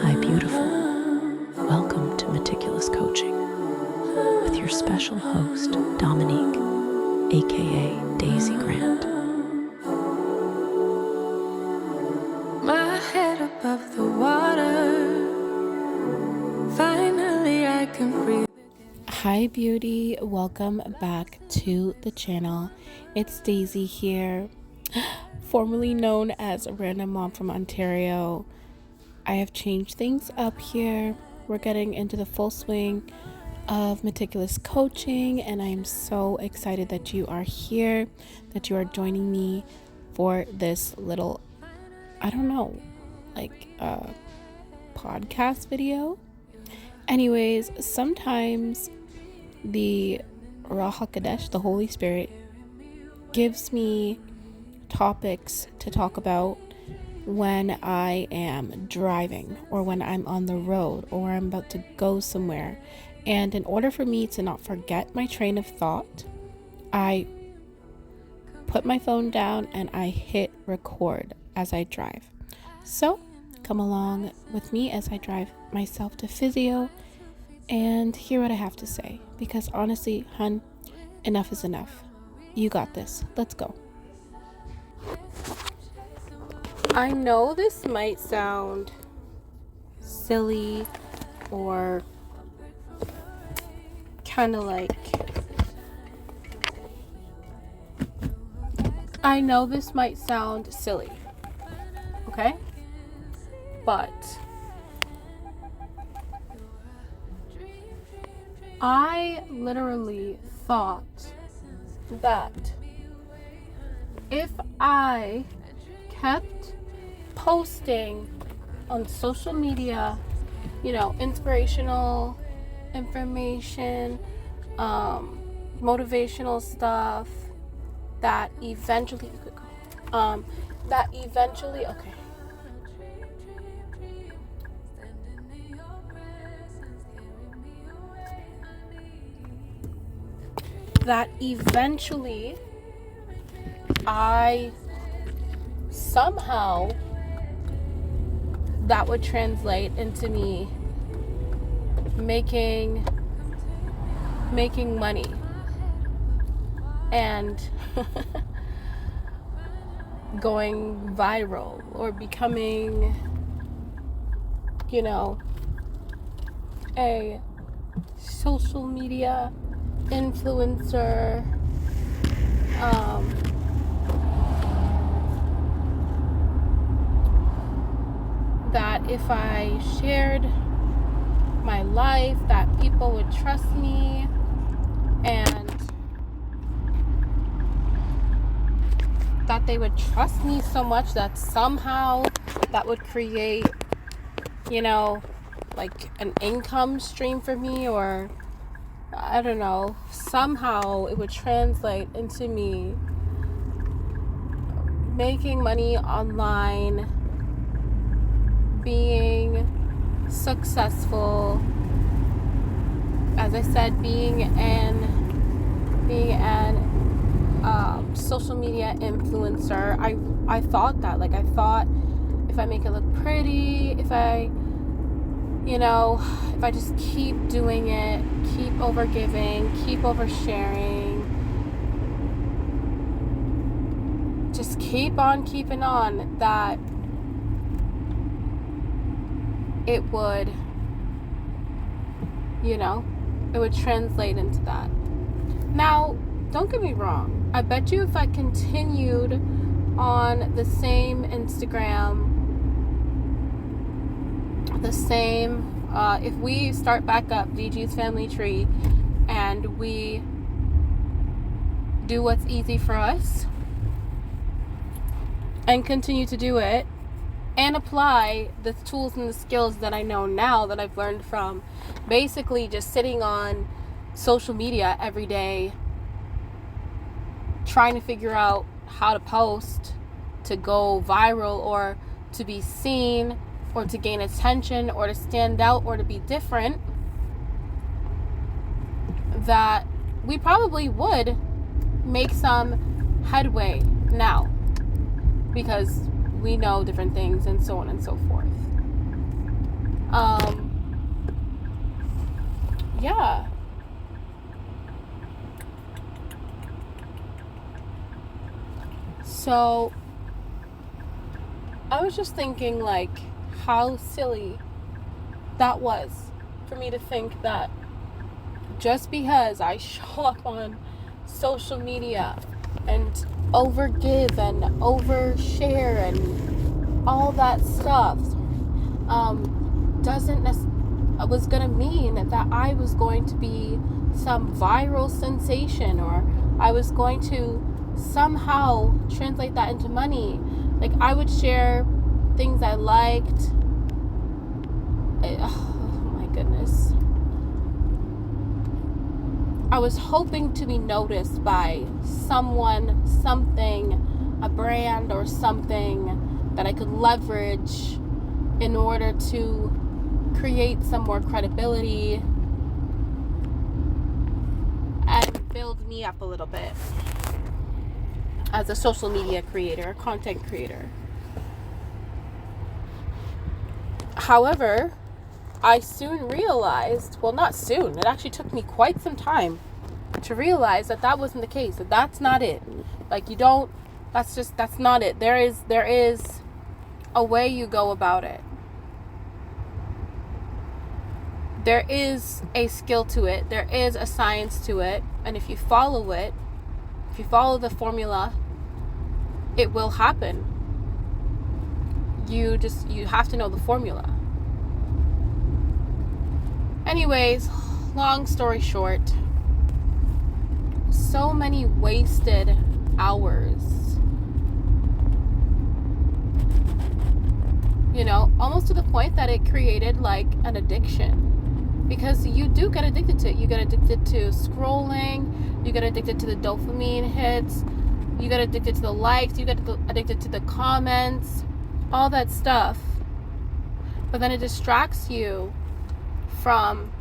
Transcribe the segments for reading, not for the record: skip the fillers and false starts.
Hi, beautiful. Welcome to Meticulous Coaching with your special host, Dominique, aka Daisy Grant. My head above the water. Finally, I can breathe. Hi, beauty. Welcome back to the channel. It's Daisy here, formerly known as a random mom from Ontario. I have changed things up here. We're getting into the full swing of meticulous coaching, and I am so excited that you are here, that you are joining me for this little, podcast video. Anyways, sometimes the Ruach HaKodesh, the Holy Spirit, gives me topics to talk about when I am driving or when I'm on the road or I'm about to go somewhere. And in order for me to not forget my train of thought, I put my phone down and I hit record as I drive. So come along with me as I drive myself to physio and hear what I have to say. Because honestly, hun, enough is enough. You got this. Let's go. I know this might sound silly or kind of like, I know this might sound silly, okay? But I literally thought that if I kept posting on social media, inspirational information, motivational stuff, that eventually, okay. That eventually somehow that would translate into me making money and going viral or becoming, a social media influencer, that if I shared my life, that people would trust me, and that they would trust me so much that somehow that would create, like an income stream for me, or I don't know, somehow it would translate into me making money online, being successful, as I said, being an social media influencer. I thought that, I thought if I make it look pretty, if I just keep doing it, keep overgiving, keep oversharing, just keep on keeping on, that it would, it would translate into that. Now, don't get me wrong. I bet you if I continued on the same Instagram, if we start back up VG's family tree and we do what's easy for us and continue to do it and apply the tools and the skills that I know now, that I've learned from basically just sitting on social media every day, trying to figure out how to post to go viral or to be seen or to gain attention or to stand out or to be different, that we probably would make some headway now because we know different things and so on and so forth. Yeah. So I was just thinking, like, how silly that was for me to think that just because I show up on social media and overgive and overshare and all that stuff was gonna mean that I was going to be some viral sensation, or I was going to somehow translate that into money. Like, I would share things I liked. Oh my goodness. I was hoping to be noticed by someone, something, a brand or something that I could leverage in order to create some more credibility and build me up a little bit as a social media creator, content creator. However, I soon realized, well, not soon, it actually took me quite some time to realize that wasn't the case, that that's not it. Like, that's not it. There is a way you go about it. There is a skill to it. There is a science to it. And if you follow it, if you follow the formula, it will happen. You have to know the formula. Anyways, long story short, so many wasted hours. Almost to the point that it created like an addiction. Because you do get addicted to it. You get addicted to scrolling. You get addicted to the dopamine hits. You get addicted to the likes. You get addicted to the comments. All that stuff. But then it distracts you from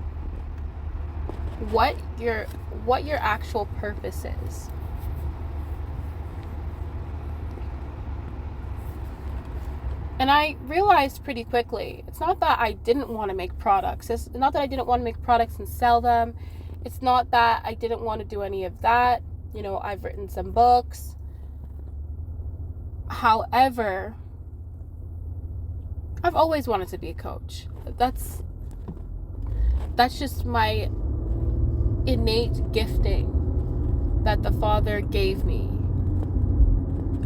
what your actual purpose is. And I realized pretty quickly, it's not that I didn't want to make products. It's not that I didn't want to make products and sell them. It's not that I didn't want to do any of that. I've written some books. However, I've always wanted to be a coach. That's just my innate gifting that the Father gave me.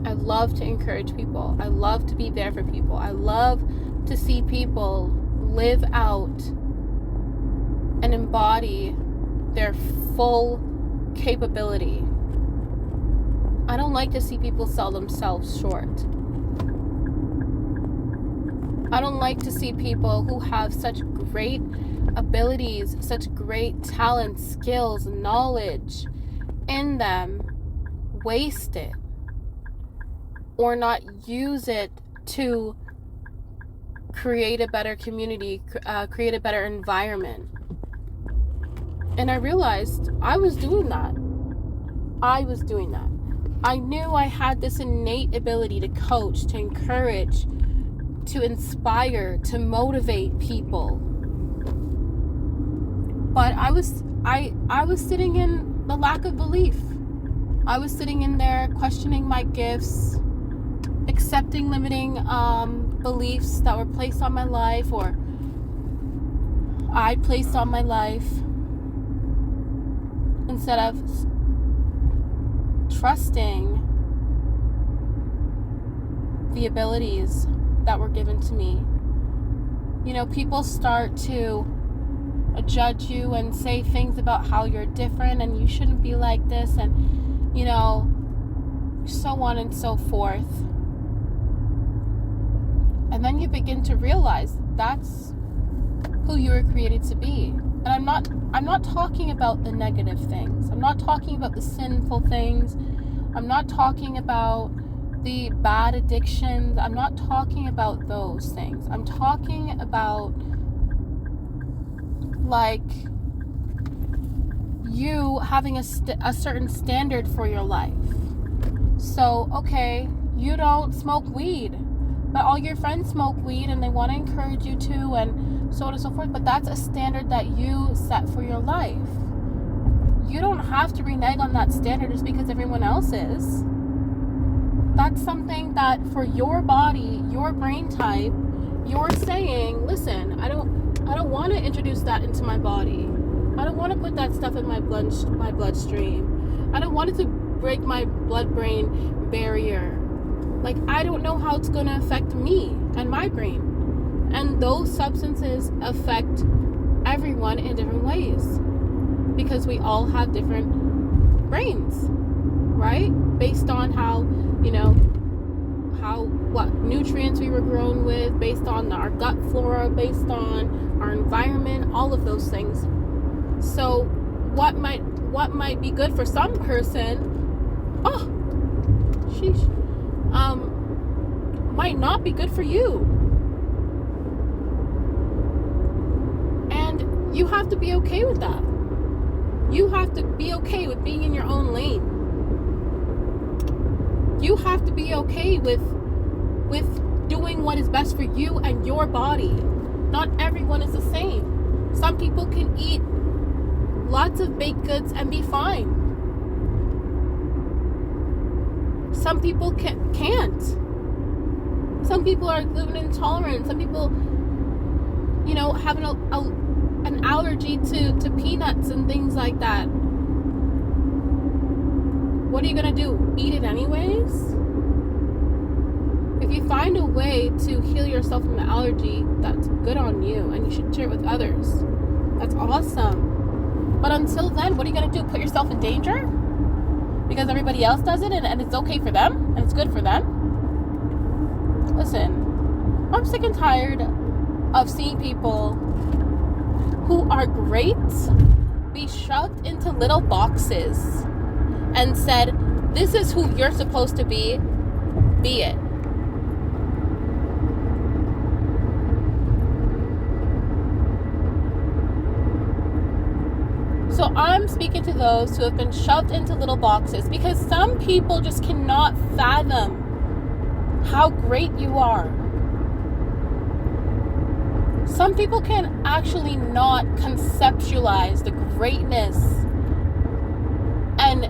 I love to encourage people. I love to be there for people. I love to see people live out and embody their full capability. I don't like to see people sell themselves short. I don't like to see people who have such great abilities, such great talents, skills, knowledge in them waste it or not use it to create a better community, create a better environment. And I realized I was doing that. I knew I had this innate ability to coach, to encourage, to inspire, to motivate people. But I was sitting in the lack of belief. I was sitting in there questioning my gifts, accepting limiting beliefs that were placed on my life, or I placed on my life, instead of trusting the abilities that were given to me. People start to judge you and say things about how you're different and you shouldn't be like this, and so on and so forth. And then you begin to realize that's who you were created to be. And I'm not talking about the negative things. I'm not talking about the sinful things. I'm not talking about the bad addictions. I'm not talking about those things. I'm talking about like you having a certain standard for your life. So, okay, you don't smoke weed. But all your friends smoke weed and they want to encourage you to, and so on and so forth. But that's a standard that you set for your life. You don't have to renege on that standard just because everyone else is. That's something that for your body, your brain type, you're saying, listen, I don't want to introduce that into my body. I don't want to put that stuff in my bloodstream. I don't want it to break my blood-brain barrier. Like, I don't know how it's going to affect me and my brain. And those substances affect everyone in different ways. Because we all have different brains, right? Based on how, what nutrients we were grown with, based on our gut flora, based on our environment, all of those things. So what might be good for some person, might not be good for you. And you have to be okay with that. You have to be okay with being in your own lane. You have to be okay with doing what is best for you and your body. Not everyone is the same. Some people can eat lots of baked goods and be fine. Some people can't. Some people are gluten intolerant. Some people, have an allergy to peanuts and things like that. What are you going to do? Eat it anyways? If you find a way to heal yourself from the allergy, that's good on you, and you should share it with others. That's awesome. But until then, what are you going to do? Put yourself in danger? Because everybody else does it and it's okay for them and it's good for them? Listen, I'm sick and tired of seeing people who are great be shoved into little boxes and said, this is who you're supposed to be it. So I'm speaking to those who have been shoved into little boxes, because some people just cannot fathom how great you are. Some people can actually not conceptualize the greatness and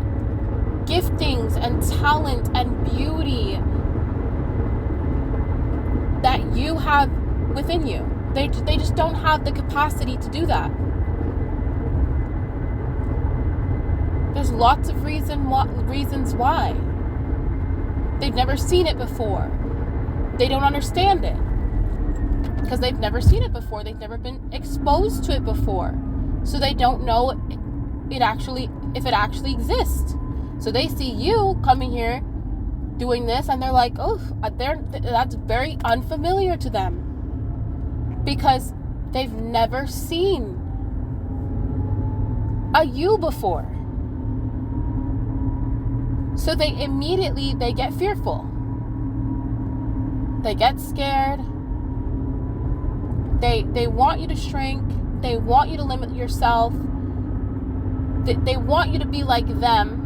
giftings and talent and beauty that you have within you. They just don't have the capacity to do that. There's lots of reasons why. They've never seen it before. They don't understand it because they've never seen it before. They've never been exposed to it before. So they don't know if it actually exists. So they see you coming here doing this and they're like, oh, that's very unfamiliar to them because they've never seen a you before. So they get fearful. They get scared. They want you to shrink. They want you to limit yourself. They want you to be like them.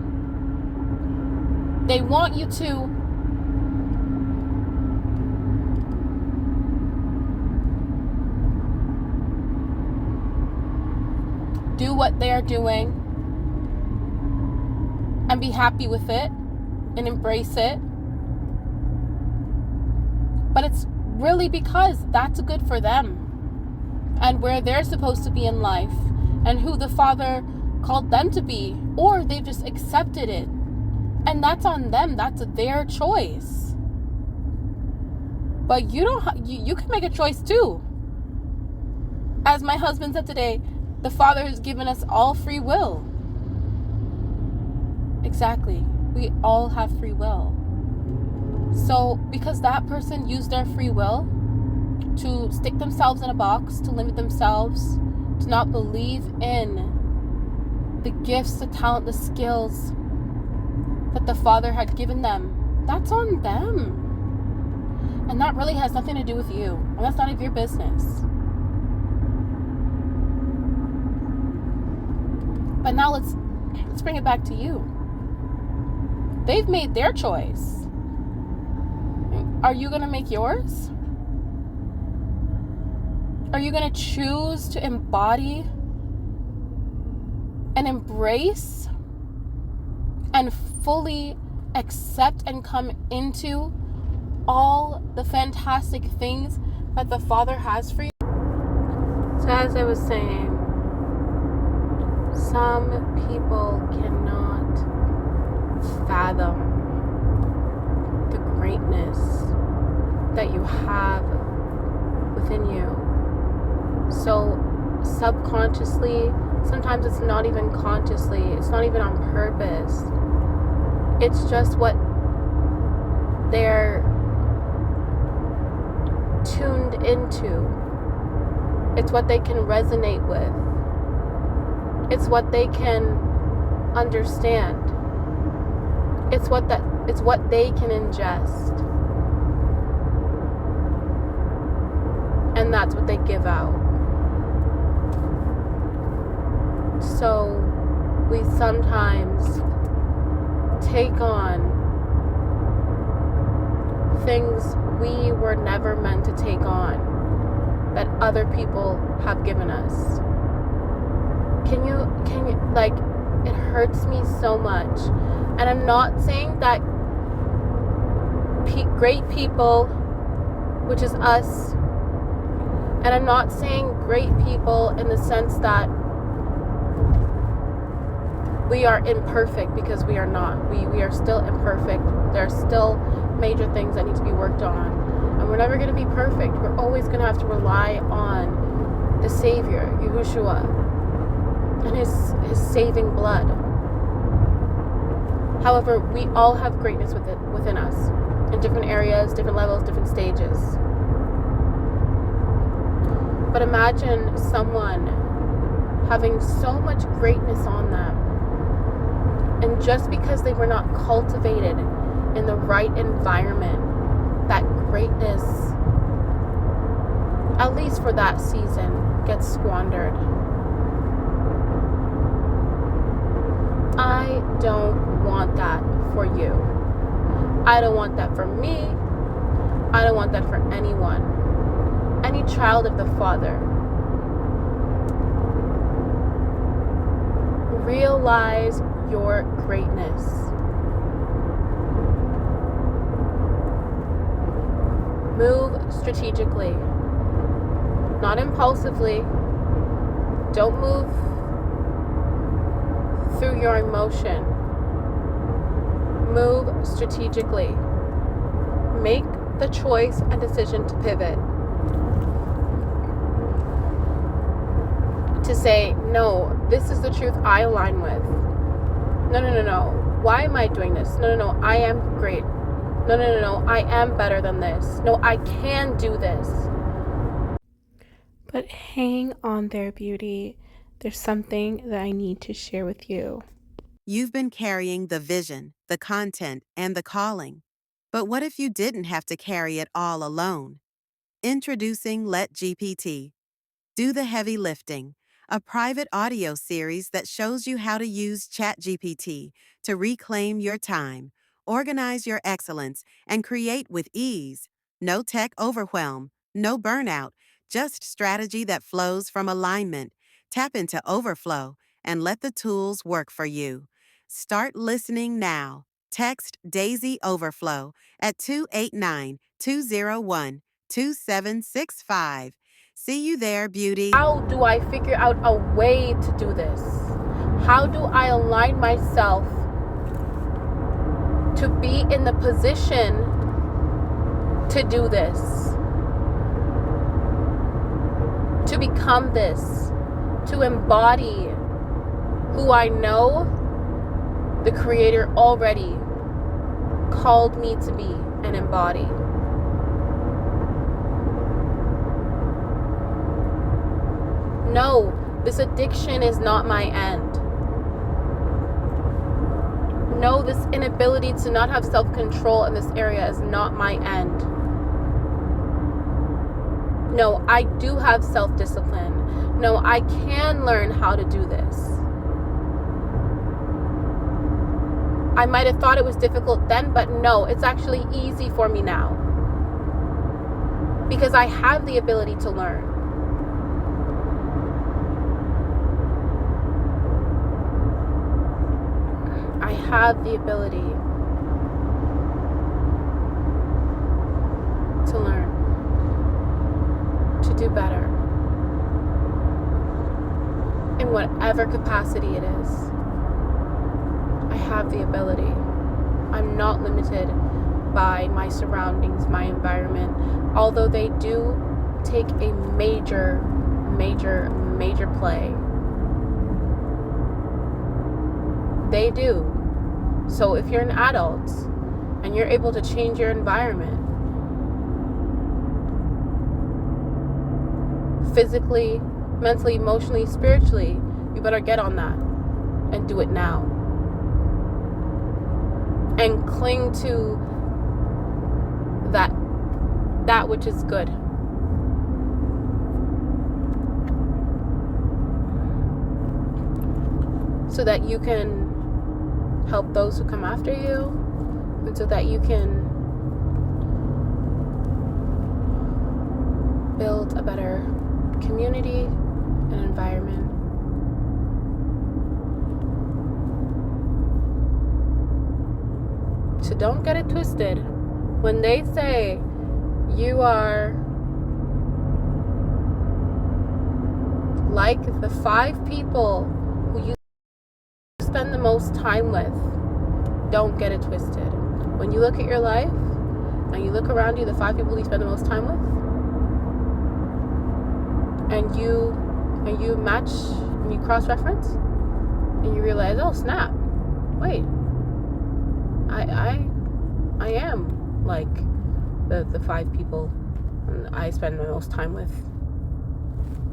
They want you to do what they are doing and be happy with it and embrace it. But it's really because that's good for them and where they're supposed to be in life and who the Father called them to be, or they've just accepted it. And that's on them. That's their choice. But you can make a choice too. As my husband said today, the Father has given us all free will. Exactly. We all have free will. So because that person used their free will to stick themselves in a box, to limit themselves, to not believe in the gifts, the talent, the skills that the Father had given them, that's on them. And that really has nothing to do with you. And that's none of your business. But now let's bring it back to you. They've made their choice. Are you going to make yours? Are you going to choose to embody and embrace and fully accept and come into all the fantastic things that the Father has for you? So as I was saying, some people cannot fathom the greatness that you have within you. So subconsciously, sometimes it's not even consciously, it's not even on purpose. It's just what they're tuned into. It's what they can resonate with. It's what they can understand. It's what they can ingest. And that's what they give out. So we sometimes take on things we were never meant to take on that other people have given us. Can you, like, it hurts me so much. And I'm not saying that great people, which is us, and I'm not saying great people in the sense that we are imperfect, because we are not. We are still imperfect. There are still major things that need to be worked on. And we're never going to be perfect. We're always going to have to rely on the Savior, Yahushua, and his saving blood. However, we all have greatness within us in different areas, different levels, different stages. But imagine someone having so much greatness on them, and just because they were not cultivated in the right environment, that greatness, at least for that season, gets squandered. I don't want that for you. I don't want that for me. I don't want that for anyone. Any child of the Father. Realize your greatness. Move strategically, not impulsively. Don't move through your emotion. Move strategically. Make the choice and decision to pivot. To say, no, this is the truth I align with. No. Why am I doing this? No, I am great. No, I am better than this. No, I can do this. But hang on there, beauty. There's something that I need to share with you. You've been carrying the vision, the content, and the calling. But what if you didn't have to carry it all alone? Introducing Let GPT. Do the heavy lifting, a private audio series that shows you how to use ChatGPT to reclaim your time, organize your excellence, and create with ease. No tech overwhelm, no burnout, just strategy that flows from alignment. Tap into Overflow and let the tools work for you. Start listening now. Text Daisy Overflow at 289-201-2765. See you there, beauty. How do I figure out a way to do this? How do I align myself to be in the position to do this? To become this? To embody who I know the Creator already called me to be and embody? No, this addiction is not my end. No, this inability to not have self-control in this area is not my end. No, I do have self-discipline. No, I can learn how to do this. I might have thought it was difficult then, but no, it's actually easy for me now. because I have the ability to learn. I have the ability to learn, to do better, in whatever capacity it is. I have the ability. I'm not limited by my surroundings, my environment, although they do take a major play. They do. So if you're an adult and you're able to change your environment, physically, mentally, emotionally, spiritually, you better get on that and do it now. And cling to that which is good. So that you can help those who come after you, and so that you can build a better community and environment. So don't get it twisted. When they say you are like the 5 people who you spend the most time with, don't get it twisted. When you look at your life and you look around you, the 5 people you spend the most time with, and you match and you cross-reference, and you realize, oh snap, wait, I am like the 5 people I spend the most time with,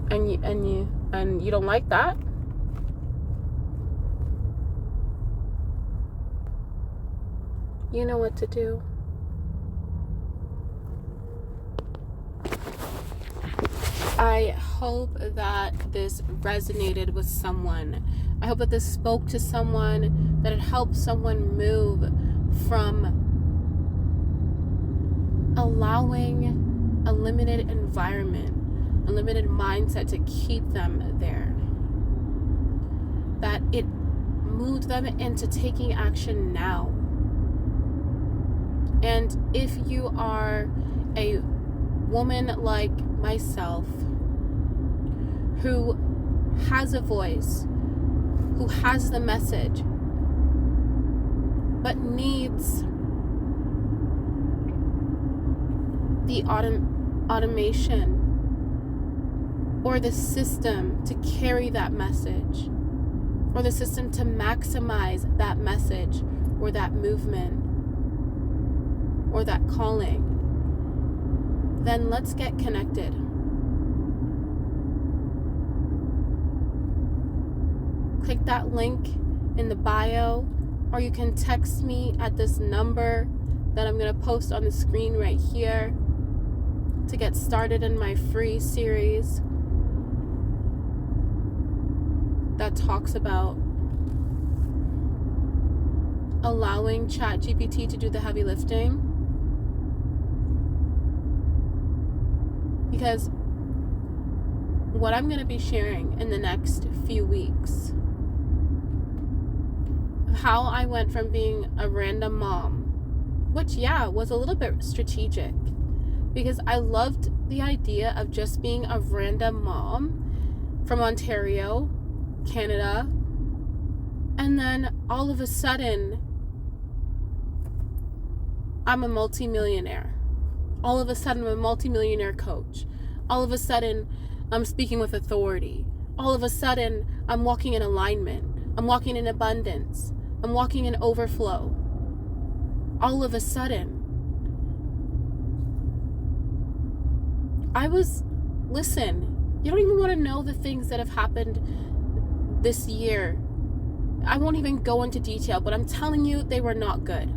and you don't like that. You know what to do. I hope that this resonated with someone. I hope that this spoke to someone, that it helped someone move from allowing a limited environment, a limited mindset to keep them there. That it moved them into taking action now. And if you are a woman like myself who has a voice, who has the message, but needs the automation or the system to carry that message, or the system to maximize that message or that movement or that calling, then let's get connected. Click that link in the bio, or you can text me at this number that I'm going to post on the screen right here to get started in my free series that talks about allowing ChatGPT to do the heavy lifting. Because what I'm going to be sharing in the next few weeks, how I went from being a random mom, which was a little bit strategic, because I loved the idea of just being a random mom from Ontario, Canada, and then all of a sudden I'm a multimillionaire. All of a sudden, I'm a multimillionaire coach. All of a sudden, I'm speaking with authority. All of a sudden, I'm walking in alignment. I'm walking in abundance. I'm walking in overflow. All of a sudden, listen, you don't even want to know the things that have happened this year. I won't even go into detail, but I'm telling you, they were not good.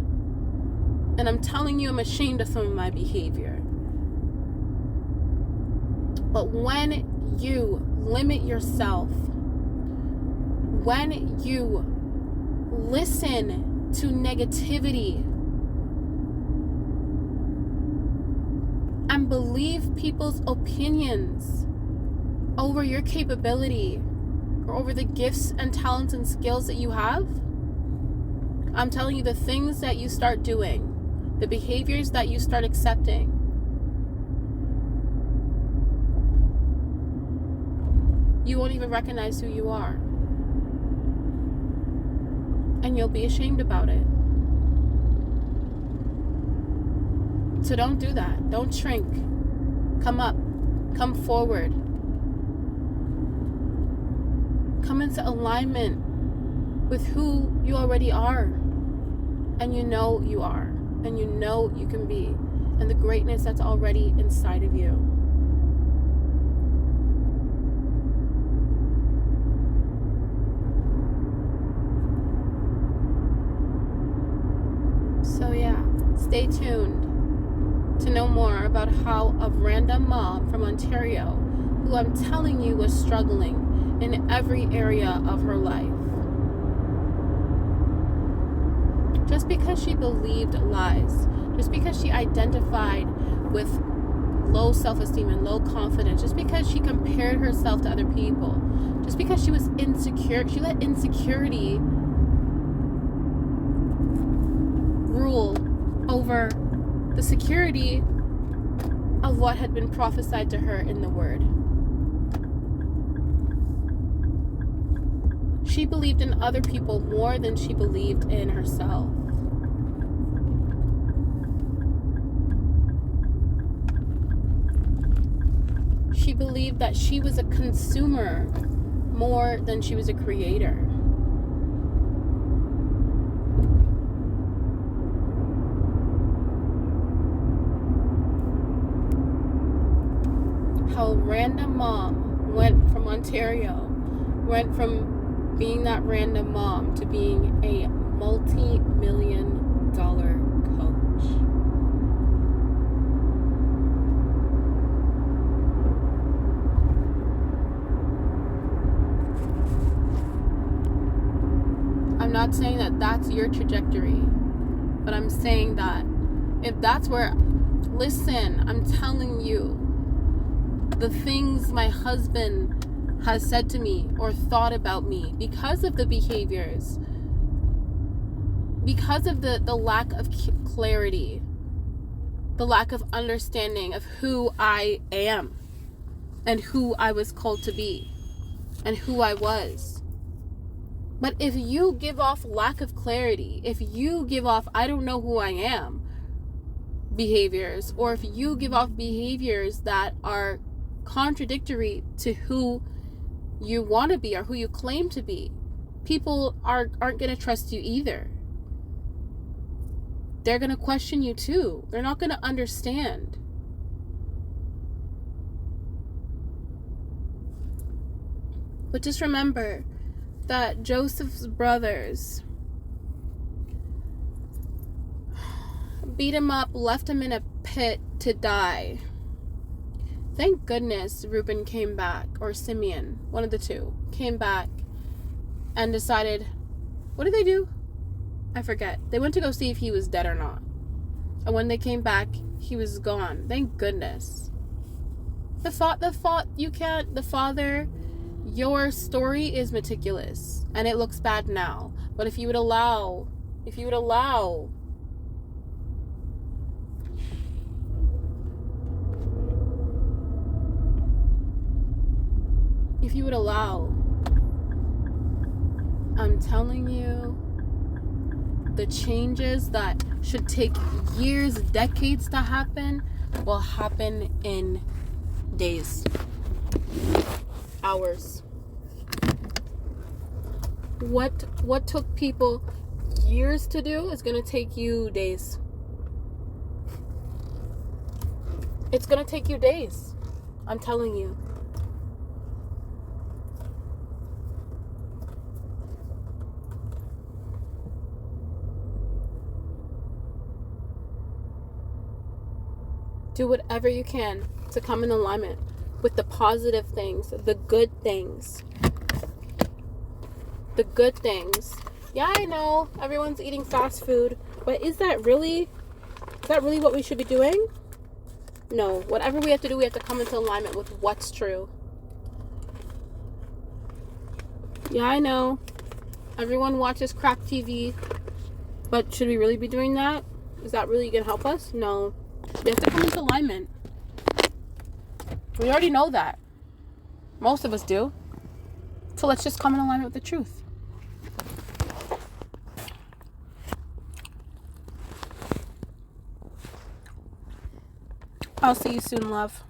And I'm telling you, I'm ashamed of some of my behavior. But when you limit yourself, when you listen to negativity and and believe people's opinions over your capability or over the gifts and talents and skills that you have, I'm telling you, the things that you start doing, the behaviors that you start accepting, you won't even recognize who you are. And you'll be ashamed about it. So don't do that. Don't shrink. Come up. Come forward. Come into alignment with who you already are. And you know you are. And you know you can be. And the greatness that's already inside of you. So yeah, stay tuned to know more about how a random mom from Ontario, who I'm telling you was struggling in every area of her life, just because she believed lies, just because she identified with low self-esteem and low confidence, just because she compared herself to other people, just because she was insecure, she let insecurity rule over the security of what had been prophesied to her in the Word. She believed in other people more than she believed in herself. She believed that she was a consumer more than she was a creator. How a random mom went from Ontario, went from being that random mom to being a multi-million-dollar coach. I'm not saying that that's your trajectory, but I'm saying that if that's where, listen, I'm telling you, the things my husband has said to me or thought about me because of the behaviors, because of the lack of clarity, the lack of understanding of who I am and who I was called to be and who I was. But if you give off lack of clarity, if you give off I don't know who I am behaviors, or if you give off behaviors that are contradictory to who you want to be or who you claim to be, people aren't going to trust you either. They're going to question you too. They're not going to understand. But just remember that Joseph's brothers beat him up, left him in a pit to die. Thank goodness Reuben came back, or Simeon, one of the two, came back and decided, what did they do? I forget. They went to go see if he was dead or not. And when they came back, he was gone. Thank goodness. Father, your story is meticulous and it looks bad now. But if you would allow I'm telling you, the changes that should take years, decades to happen will happen in days, hours. What took people years to do is going to take you days. It's going to take you days. I'm telling you. Do whatever you can to come in alignment with the positive things, the good things. The good things. Yeah, I know everyone's eating fast food, but is that really what we should be doing? No, whatever we have to do, we have to come into alignment with what's true. Yeah, I know. Everyone watches crap TV. But should we really be doing that? Is that really going to help us? No. We have to come into alignment. We already know that. Most of us do. So let's just come in alignment with the truth. I'll see you soon, love.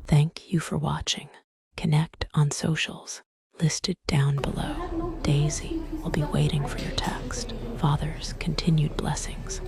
Thank you for watching. Connect on socials listed down below. Daisy will be waiting for your text. Father's continued blessings.